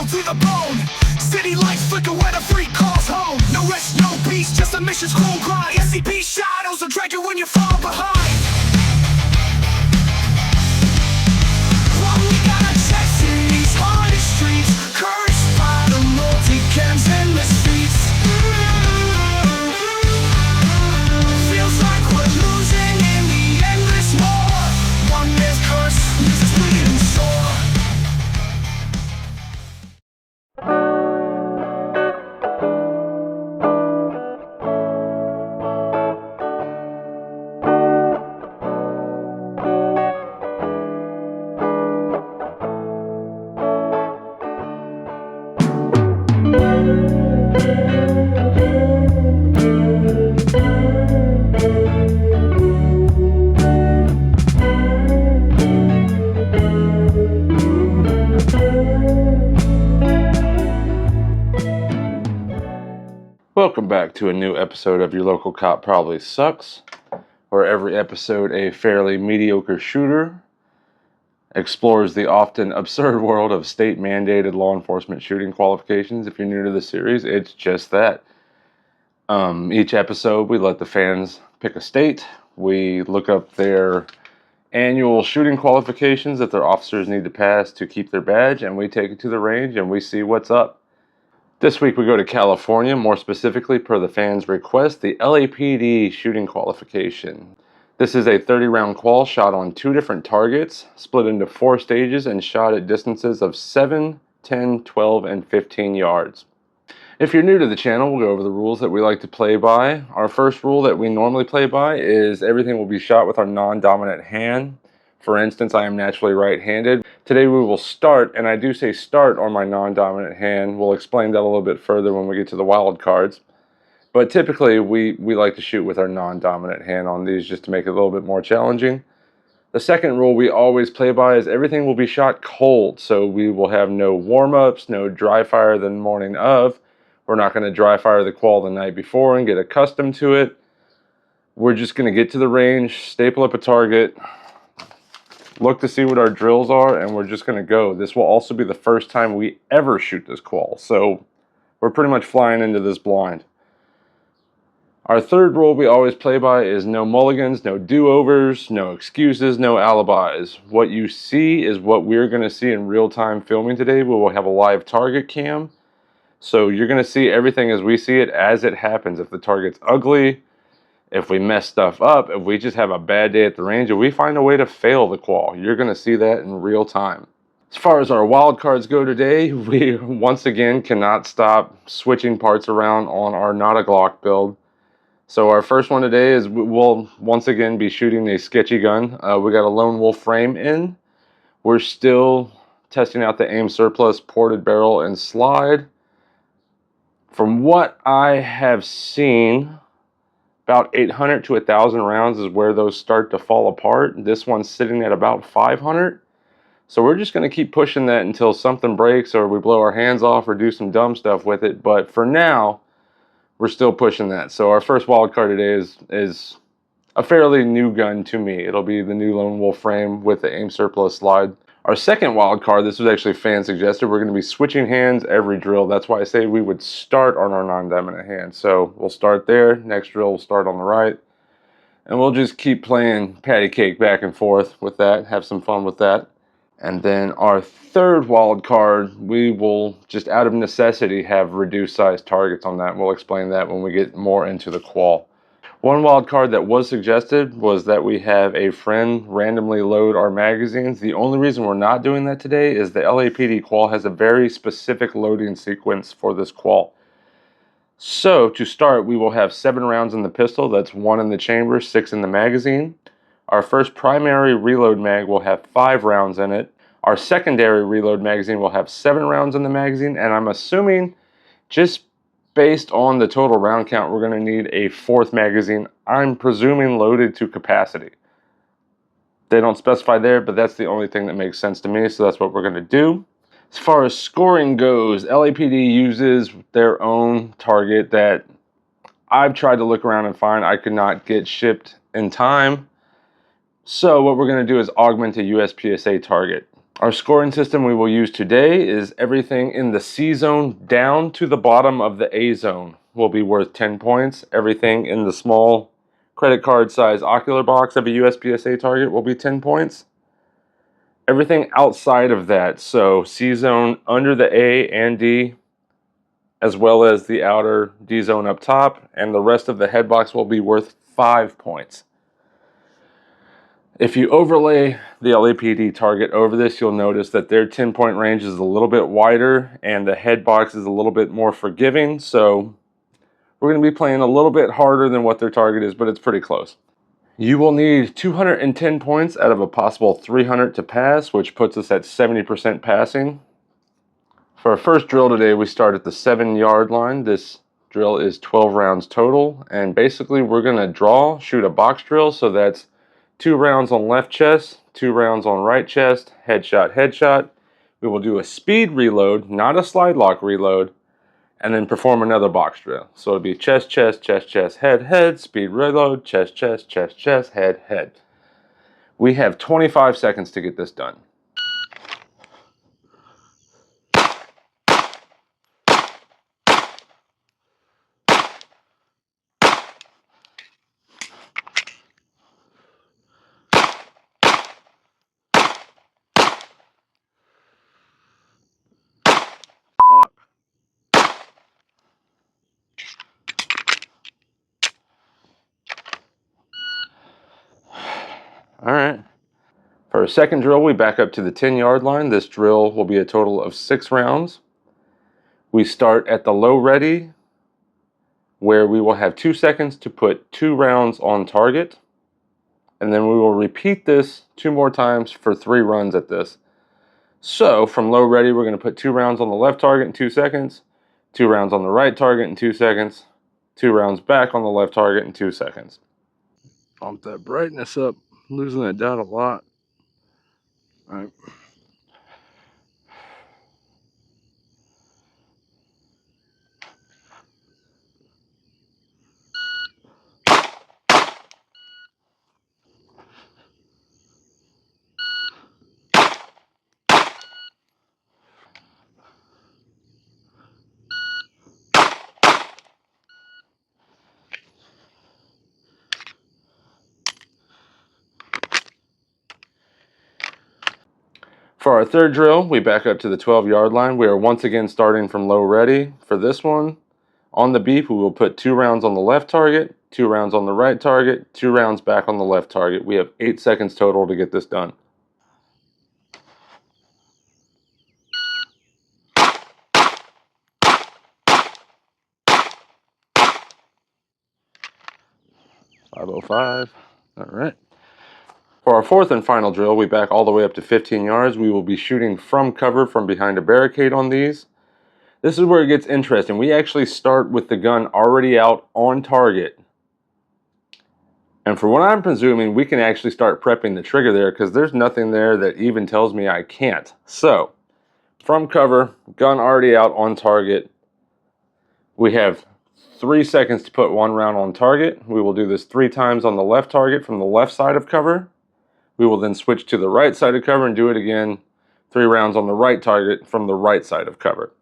To the bone, city lights flicker when a freak calls home. No rest, no peace, just a mission's cruel grind. SCP shadows will drag you when you fall behind. While we got our checks in these haunted streets, cursed by the multicams and the streets. Feels like we're losing in the endless war. One man's curse leaves us bleeding sore. Welcome back to a new episode of Your Local Cop Probably Sucks, where every episode a fairly mediocre shooter explores the often absurd world of state-mandated law enforcement shooting qualifications. If you're new to the series, it's just that. Each episode, we let the fans pick a state. We look up their annual shooting qualifications that their officers need to pass to keep their badge, and we take it to the range and we see what's up. This week we go to California, more specifically per the fans' request, the LAPD shooting qualification. This is a 30-round qual shot on 2 different targets, split into 4 stages and shot at distances of 7, 10, 12, and 15 yards. If you're new to the channel, we'll go over the rules that we like to play by. Our first rule that we normally play by is everything will be shot with our non-dominant hand. For instance, I am naturally right-handed. Today we will start, and I do say start on my non-dominant hand. We'll explain that a little bit further when we get to the wild cards. But typically we like to shoot with our non-dominant hand on these just to make it a little bit more challenging. The second rule we always play by is everything will be shot cold. So we will have no warm-ups, no dry fire the morning of. We're not going to dry fire the qual the night before and get accustomed to it. We're just going to get to the range, staple up a target, look to see what our drills are, and we're just going to go. This will also be the first time we ever shoot this qual, so we're pretty much flying into this blind. Our third rule we always play by is no mulligans, no do-overs, no excuses, no alibis. What you see is what we're going to see in real-time filming today. We will have a live target cam, so you're going to see everything as we see it as it happens. If the target's ugly, if we mess stuff up, if we just have a bad day at the range, if we find a way to fail the qual, you're going to see that in real time. As far as our wild cards go today, we once again cannot stop switching parts around on our not a Glock build. So our first one today is we'll once again be shooting a sketchy gun. We got a lone wolf frame in. We're still testing out the aim surplus ported barrel and slide. From what I have seen, about 800 to 1,000 rounds is where those start to fall apart. This one's sitting at about 500. So we're just going to keep pushing that until something breaks or we blow our hands off or do some dumb stuff with it. But for now, we're still pushing that. So our first wild card today is a fairly new gun to me. It'll be the new Lone Wolf frame with the aim surplus slide. Our second wild card, this was actually fan suggested. We're going to be switching hands every drill. That's why I say we would start on our non-dominant hand. So we'll start there. Next drill will start on the right. And we'll just keep playing patty cake back and forth with that. Have some fun with that. And then our third wild card, we will just out of necessity have reduced size targets on that. We'll explain that when we get more into the qual. One wild card that was suggested was that we have a friend randomly load our magazines. The only reason we're not doing that today is the LAPD qual has a very specific loading sequence for this qual. So to start, we will have 7 rounds in the pistol. That's 1 in the chamber, 6 in the magazine. Our first primary reload mag will have 5 rounds in it. Our secondary reload magazine will have 7 rounds in the magazine, and I'm assuming just based on the total round count, we're going to need a 4th magazine, I'm presuming loaded to capacity. They don't specify there, but that's the only thing that makes sense to me, so that's what we're going to do. As far as scoring goes, LAPD uses their own target that I've tried to look around and find, I could not get shipped in time. So what we're going to do is augment a USPSA target. Our scoring system we will use today is everything in the C zone down to the bottom of the A zone will be worth 10 points. Everything in the small credit card size ocular box of a USPSA target will be 10 points. Everything outside of that, so C zone under the A and D, as well as the outer D zone up top, and the rest of the head box will be worth 5 points. If you overlay the LAPD target over this, you'll notice that their 10-point range is a little bit wider and the head box is a little bit more forgiving. So we're going to be playing a little bit harder than what their target is, but it's pretty close. You will need 210 points out of a possible 300 to pass, which puts us at 70% passing. For our first drill today, we start at the 7-yard line. This drill is 12 rounds total, and basically we're going to shoot a box drill, so that's 2 rounds on left chest, 2 rounds on right chest, headshot, headshot. We will do a speed reload, not a slide lock reload, and then perform another box drill. So it'll be chest, chest, chest, chest, head, head, speed reload, chest, chest, chest, chest, head, head. We have 25 seconds to get this done. All right. For our second drill, we back up to the 10-yard line. This drill will be a total of 6 rounds. We start at the low ready, where we will have 2 seconds to put 2 rounds on target. And then we will repeat this 2 more times for 3 runs at this. So from low ready, we're going to put 2 rounds on the left target in 2 seconds, 2 rounds on the right target in 2 seconds, 2 rounds back on the left target in 2 seconds. Bump that brightness up, losing that dot a lot. All right. For our third drill, we back up to the 12-yard line. We are once again starting from low ready. For this one, on the beep, we will put 2 rounds on the left target, 2 rounds on the right target, 2 rounds back on the left target. We have 8 seconds total to get this done. .505. All right. For our fourth and final drill, we back all the way up to 15 yards. We will be shooting from cover from behind a barricade on these. This is where it gets interesting. We actually start with the gun already out on target. And for what I'm presuming, we can actually start prepping the trigger there because there's nothing there that even tells me I can't. So, from cover, gun already out on target. We have 3 seconds to put 1 round on target. We will do this 3 times on the left target from the left side of cover. We will then switch to the right side of cover and do it again 3 rounds on the right target from the right side of cover.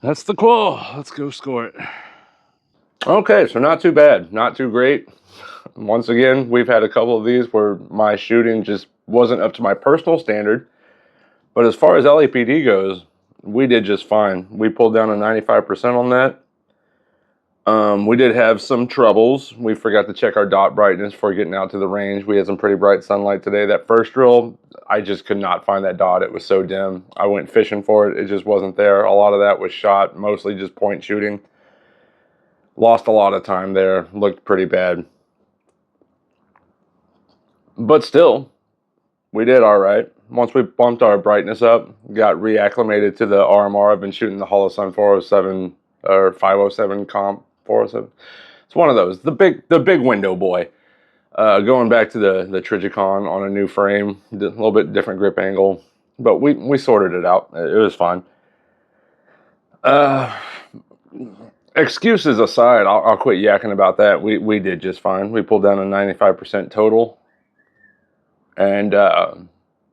That's the qual. Let's go score it. Okay, so not too bad, not too great. Once again, we've had a couple of these where my shooting just wasn't up to my personal standard. But as far as LAPD goes, we did just fine. We pulled down a 95% on that. We did have some troubles. We forgot to check our dot brightness before getting out to the range. We had some pretty bright sunlight today. That first drill, I just could not find that dot. It was so dim. I went fishing for it. It just wasn't there. A lot of that was shot, mostly just point shooting. Lost a lot of time there. Looked pretty bad. But still, we did all right. Once we bumped our brightness up, got reacclimated to the RMR. I've been shooting the Holosun 407 or 507 comp 407. It's one of those, the big window boy. Going back to the Trigicon on a new frame, a little bit different grip angle, but we sorted it out. It was fine. Excuses aside, I'll quit yakking about that. We did just fine. We pulled down a 95% total, and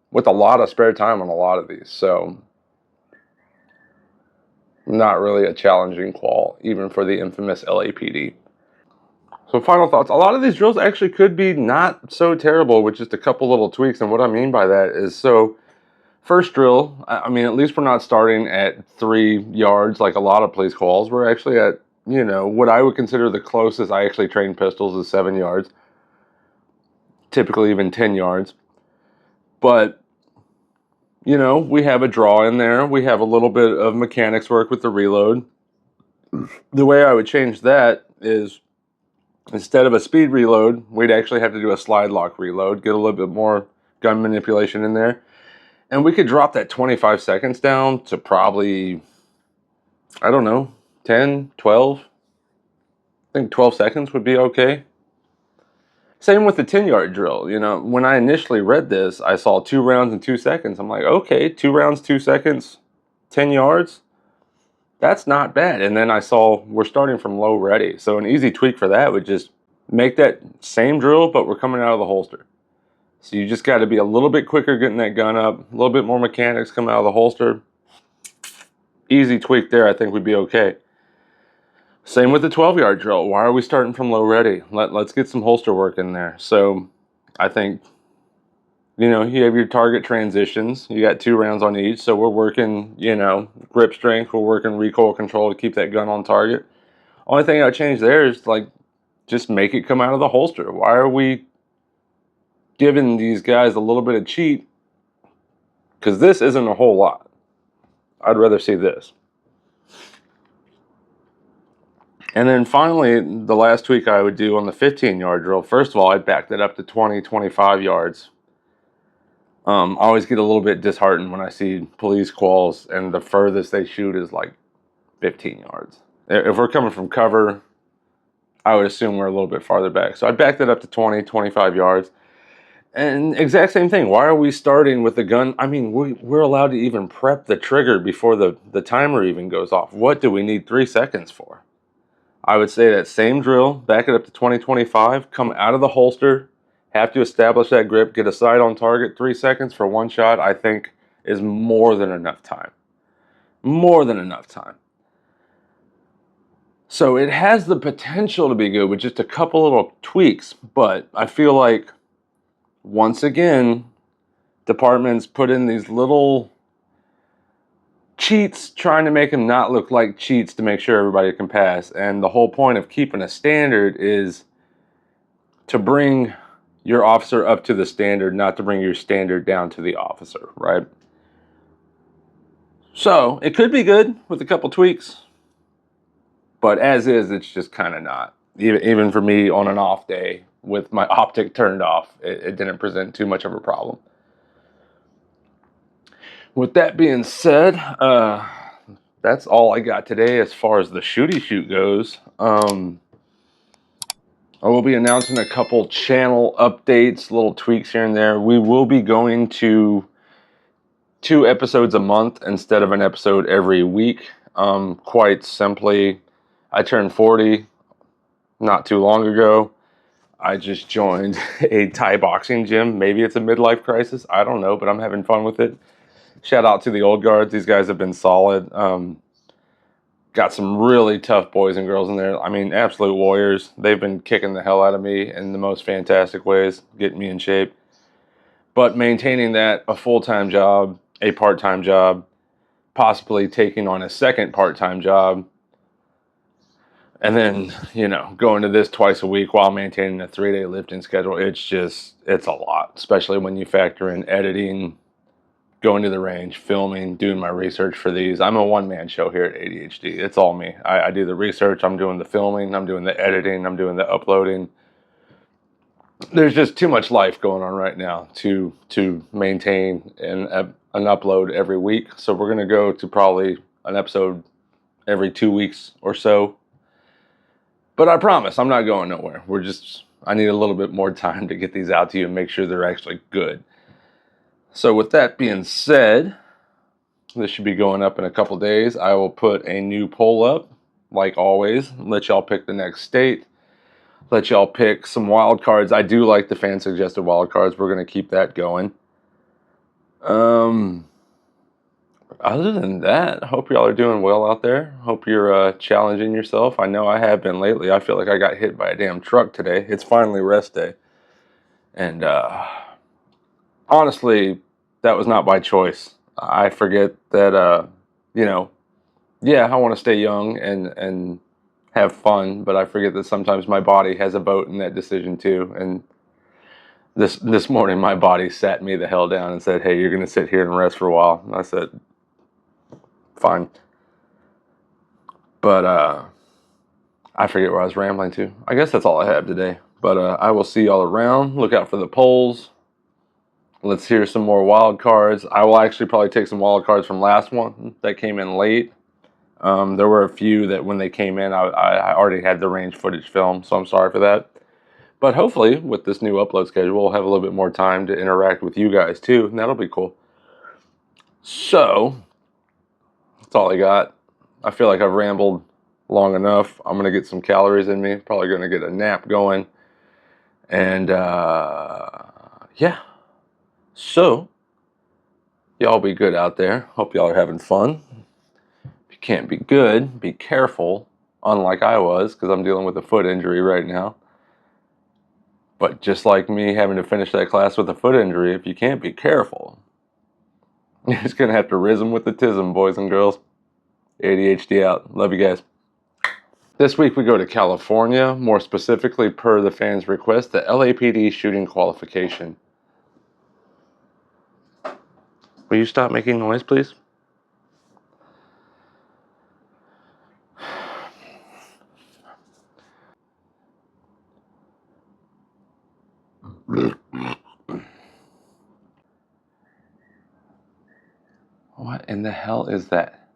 with a lot of spare time on a lot of these, so not really a challenging qual, even for the infamous LAPD. So final thoughts. A lot of these drills actually could be not so terrible with just a couple little tweaks, and what I mean by that is, so first drill, I mean, at least we're not starting at 3 yards like a lot of police quals. We're actually at, you know, what I would consider the closest I actually train pistols is 7 yards. Typically even 10 yards. But, you know, we have a draw in there. We have a little bit of mechanics work with the reload. The way I would change that is, instead of a speed reload, we'd actually have to do a slide lock reload, get a little bit more gun manipulation in there. And we could drop that 25 seconds down to probably, I don't know, 10, 12. I think 12 seconds would be okay. Same with the 10-yard drill. You know, when I initially read this, I saw 2 rounds in 2 seconds. I'm like, okay, 2 rounds, 2 seconds, 10 yards. That's not bad. And then I saw we're starting from low ready. So an easy tweak for that would just make that same drill, but we're coming out of the holster. So you just got to be a little bit quicker getting that gun up, a little bit more mechanics coming out of the holster. Easy tweak there, I think would be okay. Same with the 12-yard drill. Why are we starting from low ready? Let's get some holster work in there. So I think, you know, you have your target transitions. You got 2 rounds on each. So we're working, you know, grip strength. We're working recoil control to keep that gun on target. Only thing I change there is, like, just make it come out of the holster. Why are we giving these guys a little bit of cheat? Because this isn't a whole lot. I'd rather see this. And then finally, the last tweak I would do on the 15-yard drill, first of all, I'd back that up to 20, 25 yards. I always get a little bit disheartened when I see police quals and the furthest they shoot is like 15 yards. If we're coming from cover, I would assume we're a little bit farther back. So I'd back that up to 20, 25 yards. And exact same thing. Why are we starting with the gun? I mean, we're allowed to even prep the trigger before the timer even goes off. What do we need 3 seconds for? I would say that same drill, back it up to 20, 25, come out of the holster, have to establish that grip, get a sight on target, 3 seconds for 1 shot, I think is more than enough time. More than enough time. So it has the potential to be good with just a couple little tweaks, but I feel like, once again, departments put in these little cheats trying to make them not look like cheats to make sure everybody can pass. And the whole point of keeping a standard is to bring your officer up to the standard, not to bring your standard down to the officer, right? So it could be good with a couple tweaks, but as is, it's just kind of not. Even for me on an off day with my optic turned off, it didn't present too much of a problem. With that being said, that's all I got today as far as the shooty shoot goes. I will be announcing a couple channel updates, little tweaks here and there. We will be going to 2 episodes a month instead of an episode every week. Quite simply, I turned 40 not too long ago. I just joined a Thai boxing gym. Maybe it's a midlife crisis. I don't know, but I'm having fun with it. Shout out to the old guards. These guys have been solid. Got some really tough boys and girls in there. I mean, absolute warriors. They've been kicking the hell out of me in the most fantastic ways, getting me in shape. But maintaining that, a full-time job, a part-time job, possibly taking on a second part-time job, and then, you know, going to this twice a week while maintaining a 3-day lifting schedule, it's a lot, especially when you factor in editing, going to the range, filming, doing my research for these. I'm a one-man show here at ADHD. It's all me. I do the research, I'm doing the filming, I'm doing the editing, I'm doing the uploading. there's just too much life going on right now to maintain an upload every week. So we're gonna go to probably an episode every 2 weeks or so. But I promise I'm not going nowhere. I need a little bit more time to get these out to you and make sure they're actually good. So with that being said, this should be going up in a couple days. I will put a new poll up, like always. Let y'all pick the next state. Let y'all pick some wild cards. I do like the fan suggested wild cards. We're going to keep that going. Other than that, I hope y'all are doing well out there. Hope you're challenging yourself. I know I have been lately. I feel like I got hit by a damn truck today. It's finally rest day. And honestly, that was not by choice. I forget that, yeah, I want to stay young and have fun, but I forget that sometimes my body has a vote in that decision too. And this morning, my body sat me the hell down and said, "Hey, you're going to sit here and rest for a while." And I said, "Fine." But I forget where I was rambling to. I guess that's all I have today. But I will see y'all around. Look out for the polls. Let's hear some more wild cards. I will actually probably take some wild cards from last one that came in late. There were a few that when they came in, I already had the range footage filmed, so I'm sorry for that. But hopefully, with this new upload schedule, we'll have a little bit more time to interact with you guys too, and that'll be cool. So, that's all I got. I feel like I've rambled long enough. I'm going to get some calories in me. Probably going to get a nap going. And, yeah. So, y'all be good out there. Hope y'all are having fun. If you can't be good, be careful. Unlike I was, because I'm dealing with a foot injury right now. But just like me having to finish that class with a foot injury, if you can't be careful, you're just going to have to rhythm with the tism, boys and girls. ADHD out. Love you guys. This week we go to California, more specifically per the fans' request, the LAPD shooting qualification. Will you stop making noise, please? What in the hell is that?